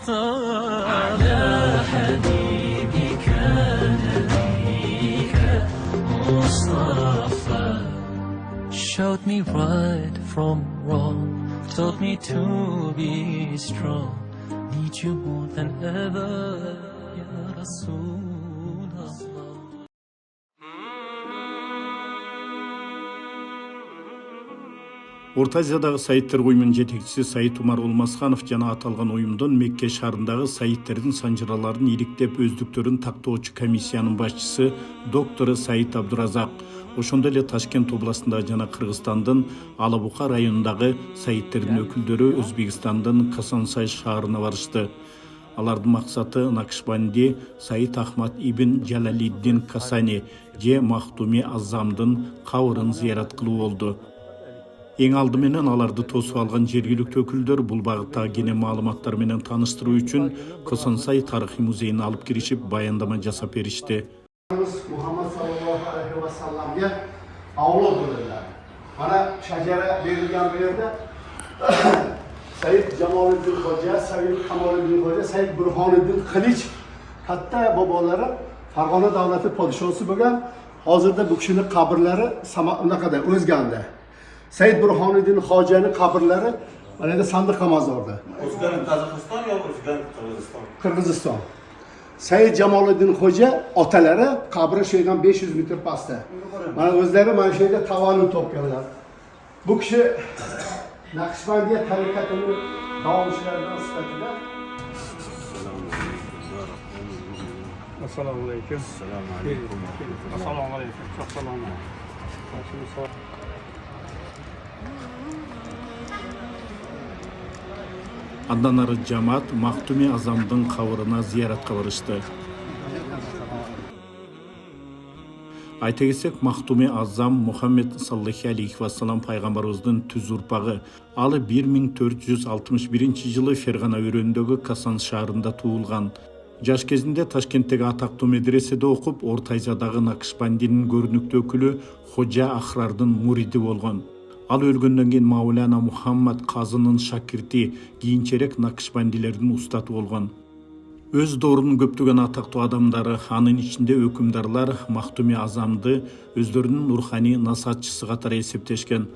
على حبيبك نبيك مصطفى. Showed me right from wrong, told me to be strong. Need you more than ever, Ya Rasulullah. Орта Азиядағы сайыттар ұйымының жетекшісі Саид Умар Олмасханов жана аталған ұйымдың Мекке шаарындагы сайыттердин санжыраларын иликтеп өздүктөрүн тактоочу комиссиянын башчысы доктор Саид Абдуразак ошондой эле Ташкент областындагы жана Кыргызстандын Алабука районундагы сайыттердин өкүлдөрү Өзбекстандын Касансай шаарына барышты. Алардын максаты Накшбанди Саид Ахмад ибн Жалалиддин Касани же Махтуми Азамдын кабырын зыярат кылуу болду. Эң алды менен аларды тосуп алган жергиликтүү өкүлдөр бул багыттагы кене маалыматтар менен тааныштыруу үчүн Косонсай тарыхый музейине алып киришип баяндама жасап беришти. Muhammed sallallahu aleyhi ve sellem'e avlu dediler. Bana şecere verilgen bir yerde Said Cemaluddin Hoca, Said Kamaluddin Hoca, Said Burhanuddin Kılıç hatta babaları Farg'ona davlati podshosi bo'lgan. Hozirda bu kishining qabrlari Samarqandda O'zganda. Said Burhanuddin Hojaning qabrlari mana bu sandiq mozorda. O'zgan Qozog'iston yo O'zgan Qirg'iziston? Qirg'iziston. Said Cemaluddin Hoca otalari qabri şeyden 500 metr pastda. Mana o'zlari mana shu yerda tavallud topganlar. Bu kishi Naqshbandiya tariqatining davomchilaridan sifatida. Assalomu alaykum. Assalomu alaykum. Assalomu alaykum. Çok salom. Андан ары жамаат Махтуми Азамдын кабырына зыяратка барышты. Айта кетсек, Махтуми Азам Мухаммед саллаллаху алейхи ва саллям пайгамбарыбыздын түз урпагы. Алы 1461 жылы Фергана өрөөнүндөгү Касан шаарында туулган. Жаш кезинде Ташкенттеги атактуу медреседе окуп, Орта Азиядагы Накшбандинин көрүнүктүү өкүлү Хожа Ахрардын муриди болгон. Ал өлгөндөн кийин Маулана Мухаммад Казынын шакирти, кийинчерээк Накшбандилердин устаты болгон. Өз доорунун көптөгөн атактуу адамдары, анын ичинде өкүмдарлар Махтуми Азамды өздөрүнүн руханий насаатчысы катары эсептешкен.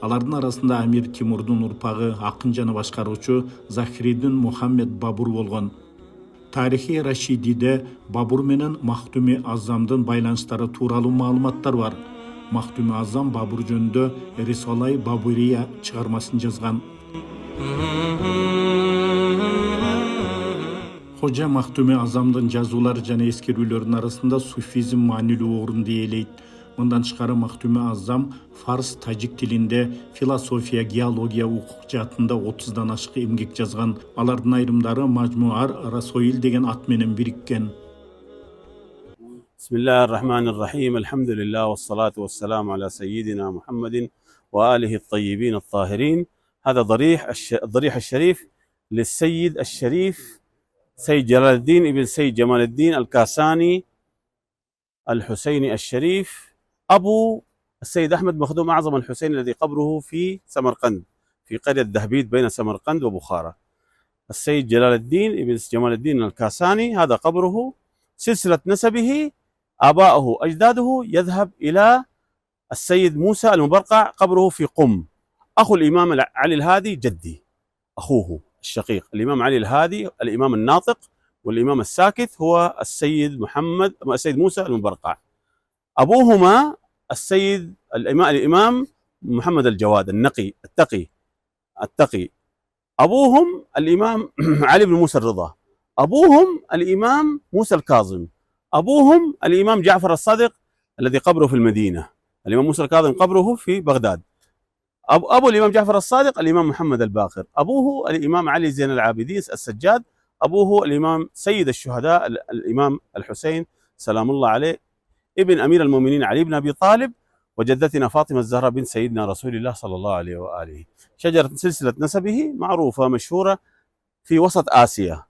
Алардын арасында Амир Тимурдун урпагы, акын жана башкаруучу Захириддин Мухаммед Бабур болгон. Тарихи Рашидиде Бабур менен Махтуми Азамдын байланыштары тууралуу маалыматтар бар. Махтуми Азам Бабур жөнүндө Рисалай Бабурия чыгармасын жазган. Хожа Махтуми Азамдын жазуулары жана эскерүүлөрүнүн арасында суфизм маанилүү орунду ээлейт. Мындан тышкары Махтуми Азам фарс, тажик тилинде философия, геология, укук жаатында 30дан ашык эмгек жазган. Алардын айрымдары Мажмуар Расоил деген ат менен бириккен. بسم الله الرحمن الرحيم. الحمد لله والصلاة والسلام على سيدنا محمد وآله الطيبين الطاهرين. هذا الضريح الشريف للسيد الشريف سيد جلال الدين ابن سيد جمال الدين الكاساني الحسيني الشريف أبو السيد أحمد مخدوم أعظم الحسين الذي قبره في سمرقند في قرية دهبيد بين سمرقند وبخارى. السيد جلال الدين ابن جمال الدين الكاساني هذا قبره. سلسلة نسبه آباؤه أجداده يذهب إلى السيد موسى المبرقع قبره في قم. أخو الإمام علي الهادي جدي، أخوه الشقيق الإمام علي الهادي الإمام الناطق والإمام الساكت هو السيد موسى المبرقع. أبوهما الإمام محمد الجواد النقي التقي. أبوهم الإمام علي بن موسى الرضا. أبوهم الإمام موسى الكاظم. أبوهم الإمام جعفر الصادق الذي قبره في المدينة. الإمام موسى الكاظم قبره في بغداد. أبو الإمام جعفر الصادق الإمام محمد الباقر. أبوه الإمام علي زين العابدين السجاد. أبوه الإمام سيد الشهداء الإمام الحسين سلام الله عليه ابن أمير المؤمنين علي بن أبي طالب وجدتنا فاطمة الزهراء بنت سيدنا رسول الله صلى الله عليه وآله. شجرة سلسلة نسبه معروفة مشهورة في وسط آسيا.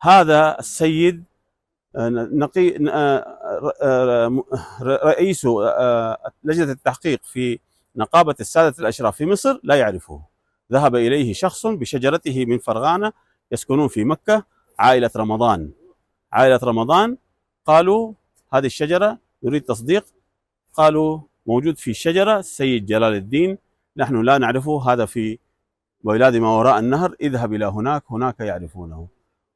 هذا السيد رئيس لجنة التحقيق في نقابة السادة الأشراف في مصر لا يعرفه. ذهب إليه شخص بشجرته من فرغانة يسكنون في مكة، عائلة رمضان. عائلة رمضان قالوا هذه الشجرة نريد تصديق، قالوا موجود في الشجرة السيد جلال الدين، نحن لا نعرفه، هذا في بلاد ما وراء النهر، اذهب إلى هناك يعرفونه.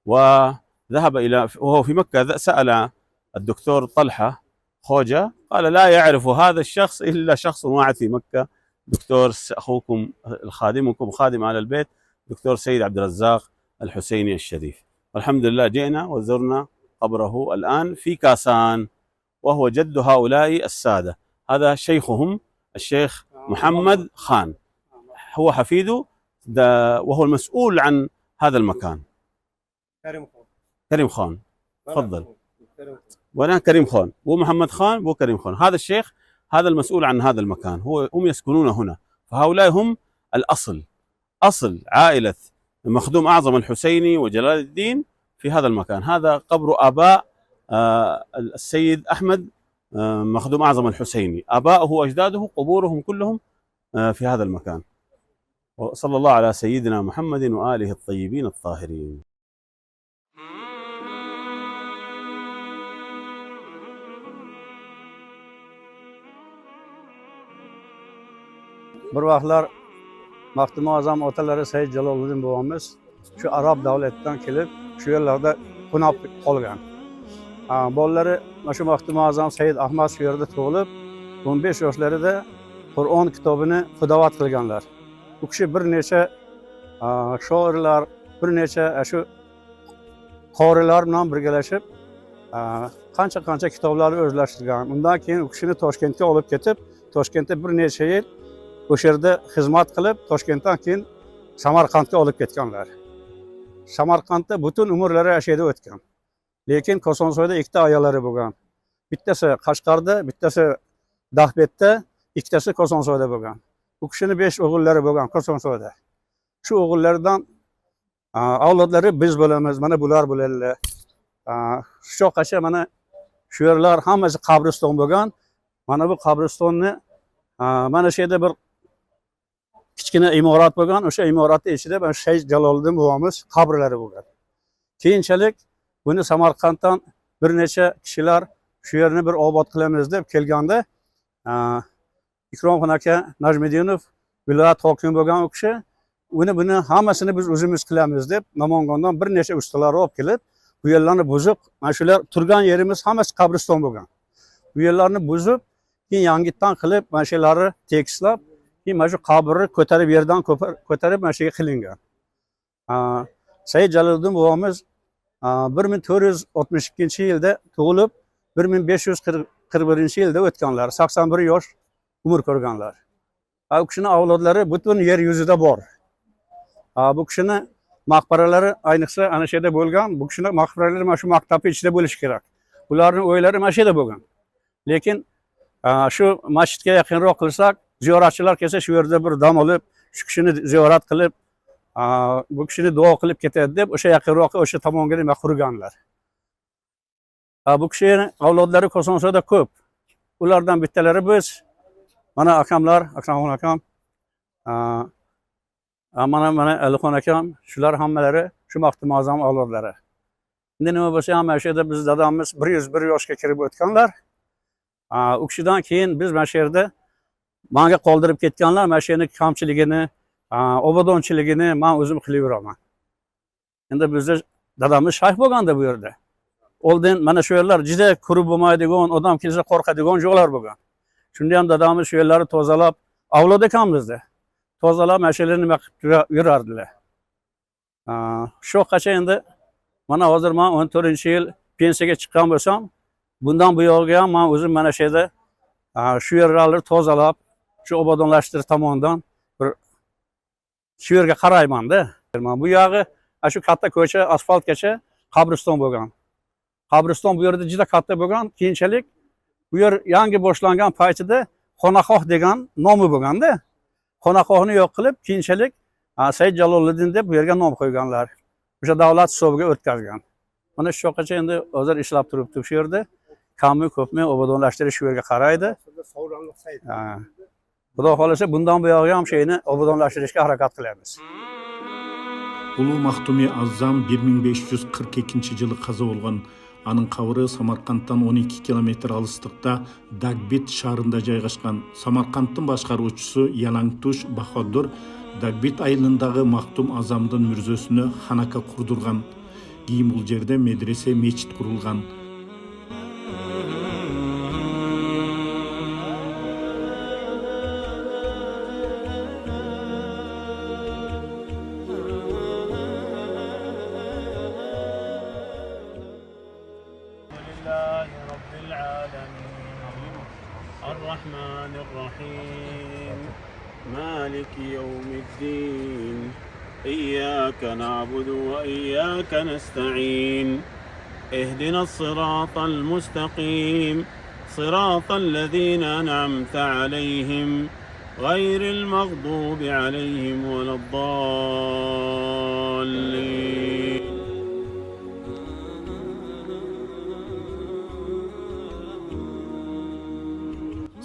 وذهب إلى وهو في مكة سأل الدكتور طلحة خوجة، قال لا يعرف هذا الشخص إلا شخص واحد في مكة، دكتور أخوكم خادمكم خادم على البيت، دكتور سيد عبد الرزاق الحسيني الشريف. والحمد لله جئنا وزرنا قبره الآن في كاسان، وهو جد هؤلاء السادة. هذا شيخهم الشيخ محمد خان، هو حفيده وهو المسؤول عن هذا المكان. كريم خان تفضل. وانا كريم خان، بو محمد خان، بو كريم خان. هذا الشيخ هذا المسؤول عن هذا المكان، هم يسكنون هنا، فهؤلاء هم الأصل، أصل عائلة مخدوم أعظم الحسيني وجلال الدين في هذا المكان. هذا قبر آباء السيد أحمد مخدوم أعظم الحسيني، آباؤه وأجداده قبورهم كلهم في هذا المكان. وصلى الله على سيدنا محمد وآله الطيبين الطاهرين. Bir vaqtlar Maxdum Azam otalari Said Jaloliddin bobomiz shu arab davlatidan kelib, shu yerlarda qo'nib qolgan. Bolalari mana shu Maxdum Azam Said Ahmad shu yerda tug'ilib, 15 yoshlarida Qur'on kitobini tilovat qilganlar. Bu kishi bir necha shoirlar, bir necha shu qorilar bilan birgalashib qancha kitoblarni o'zlashtirgan. Undan keyin u kishini Toshkentga olib ketib, Toshkentda bir necha yil o'sha yerda xizmat qilib, Toshkentdan keyin Samarqandga olib ketganlar. Samarqandda butun umrlari o'sha yerda o'tgan. Lekin Kosonsoyda ikkita ayollari bo'lgan. Bittasi Qashqarda, bittasi Dahbetda, ikkitasi Kosonsoyda bo'lgan. Bu kishini 5 o'g'illari bo'lgan Kosonsoyda. Shu o'g'illardan avlodlari biz bo'lamiz, mana bular bo'ladilar. Shu mana shu yerlar hammasi qabriston bo'lgan. Mana bu qabristonni mana shu yerda bir kichkina imorat bo'lgan, o'sha imoratning ichida mana Shayx Jaloliddin bobomiz qabrlari bo'lgan. Keyinchalik buni Samarqanddan bir necha kishilar shu yerni bir obod qilamiz deb kelganda, Ikromxon aka Najmiddinov viloyat hokimi bo'lgan u kishi, buni hammasini biz o'zimiz qilamiz deb Namangandan bir necha ustalar olib kelib, bu yerlarni buzib, mana shular turgan yerimiz hammasi qabriston bo'lgan. Bu yerlarni buzib, keyin yangitdan qilib, mana shularni tekislab, keyin mana shu qabrni ko'tarib yerdan ko'tarib mana shuga qilingan. Said Jaloliddin bobomiz 1462-yilda tug'ilib, 1541-yilda o'tganlar, 81 yosh umr ko'rganlar. Bu kishini avlodlari butun yer yuzida bor. Bu kishini maqbaralari ayniqsa ana shu yerda bo'lgan. Bu kishini maqbaralari mana shu maktabning ichida bo'lishi kerak. Ularning o'ylari mana shu yerda bo'lgan. Lekin shu masjidga yaqinroq qilsak, ziyoratchilar kelsa shu yerda bir dam olib, shu kishini ziyorat qilib, bu kishini duo qilib ketadi deb o'sha yaqinroq o'sha tomonga nima qurganlar. Bu kishining avlodlari Kosonsoyda ko'p. Ulardan bittalari biz, mana akamlar, Akramxon akam, mana Alixon akam, shular hammalari shu Maxdum Azam avlodlari. Endi nima bo'lsa ham shu yerda biz dadamiz 101 yoshga kirib o'tganlar. U kishidan keyin biz mana shu yerda menga qoldirib ketganlar, mana shu yerning kamchiligini, obodonchiligini men o'zim qilib yuraman. Endi bizda dadamiz shayx bo'lganda bu yerda. Oldin mana shu yerlar juda ko'rib bo'lmaydigan, odam kelsa qo'rqadigan joylar bo'lgan. Shunda ham dadamiz shu yerlarni tozalab, avlod ekanmizda. Tozalab mana shu yerlarni nima qilib yurardilar. Shu qancha endi mana hozir men 14-yil pensiyaga chiqqan bo'lsam, bundan bu yo'lga ham men o'zim mana shu yerda shu yerlarni tozalab, shu obodonlashtirish tomonidan bir shu yerga qarayman-da. Bu yog'i shu katta ko'cha, asfaltgacha qabriston bo'lgan. Qabriston bu yerda juda katta bo'lgan. Keyinchalik bu yer yangi boshlangan paytida Xonaxoh degan nomi bo'lganda, Xonaxohni yo'q qilib, keyinchalik Said Jaloliddin deb bu yerga nom qo'yganlar. O'sha davlat hisobiga o'tkazgan. Mana shu yoqqacha endi hozir ishlab turibdi shu yerda. Kammi ko'pmi obodonlashtirish shu yerga qaraydi. Xudo xolasa bundan bu yog'i ham sheyni obodonlashtirishga harakat qilamiz. Улуу Мактуми Азам 1542-жылы каза болгон. Анын кабыры Самаркандтан 12 километр алыстыкта Дагбит шаарында жайгашкан. Самаркандтын башкаруучусу Ялаңтуш Бахадур Дагбит айылындагы Мактум Азамдын мүрзөсүнө ханака курдурган. Кийин бул жерде медресе, мечит курулган. الرحمن الرحيم مالك يوم الدين إياك نعبد وإياك نستعين اهدنا الصراط المستقيم صراط الذين أنعمت عليهم غير المغضوب عليهم ولا الضالين.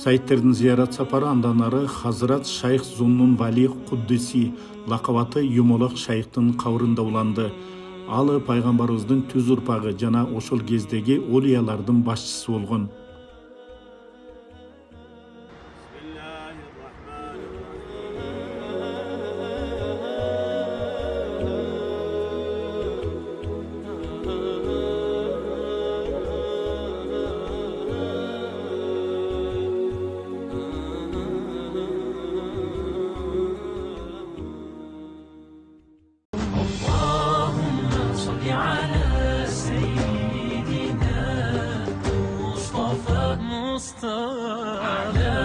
Saidlerдің зиярат сапары андан ары Хазрат Шайх Зуннун Вали Куддиси лакабаты Юмолак Шайхтын кабырында уланды. Алы пайгамбарыбыздын түз урпагы жана ошол кездеги олиялардын башчысы болгон. على سيدنا مصطفى على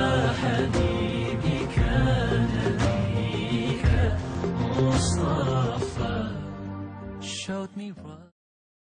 حبيبك نبيك مصطفى. Showed me right.